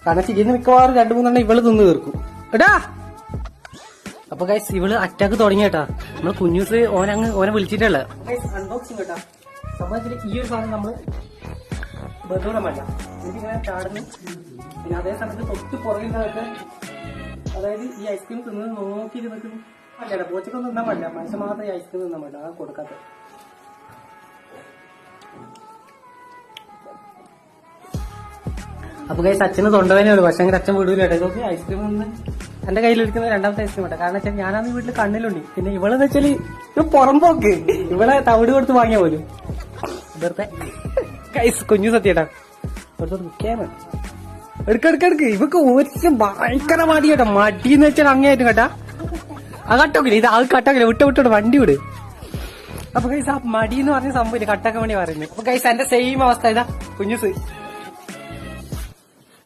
കാരണം ചിരിന്ന് മിക്കവാറും 2-3 ഇവള് തിന്ന് തീർക്കും എടാ. അപ്പൊ ഗൈസ് ഇവള് അറ്റാക്ക് തുടങ്ങിയേട്ടാ. നമ്മള് കുഞ്ഞൂസ് ഓനെ വിളിച്ചിട്ടല്ല അൺബോക്സിങ് കേട്ടാ. സംഭവത്തിൽ ഈ ഒരു സാധനം നമ്മള് ബന്ധൂടം വേണ്ട എനിക്കിങ്ങനെ ചാടുന്നു. പിന്നെ അതേ സമയത്ത് തൊട്ട് പുറകിലൊക്കെ അതായത് ഈ ഐസ്ക്രീം തിന്നത് നോക്കിയിരുന്നിട്ട് അല്ല പോച്ചക്കൊന്നും തിന്നാൻ പാടില്ല. മനുഷ്യൻ മാത്രം ഈ ഐസ്ക്രീം തിന്നാൻ പാടില്ല. അതാണ് കൊടുക്കാത്ത. അപ്പൊ ഗൈസ് അച്ഛന് തൊണ്ടവേനേ ഉള്ളൂ. പക്ഷെ അങ്ങനെ അച്ഛൻ വിടൂല. ഇതൊക്കെ ഐസ്ക്രീം ഒന്ന് എന്റെ കയ്യിലിരിക്കുന്ന രണ്ടാമത്തെ ഐസ്ക്രീം കേട്ടോ. കാരണം വെച്ചാൽ ഞാനാണ് വീട്ടിൽ കണ്ണിലുണ്ട്. പിന്നെ ഇവളെന്ന് വെച്ചാല് ഇത് പുറമ്പോക്ക് ഇവളെ തവിട് കൊടുത്ത് വാങ്ങിയ പോലും വെറുതെ ഗൈസ് കുഞ്ഞു സത്യേട്ടാ എടുക്കെടുക്കെടുക്ക്. ഇവക്ക് ഒരു ഭയങ്കര മടി കേട്ടോ. മടിന്ന് വെച്ചാൽ അങ്ങേയായിട്ടും കേട്ടാ. ആ കട്ടോക്കില്ല ഇത് അത് കട്ടോക്കില്ല. വിട്ടോട്ട് വണ്ടി വിട്. അപ്പൊ ഗൈസ് ആ മടി എന്ന് പറഞ്ഞ സംഭവം കട്ടാക്കാൻ വേണ്ടി പറയുന്നത്. അപ്പൊ ഗൈസ് എന്റെ സെയിം അവസ്ഥ ഇതാ കുഞ്ഞുസ്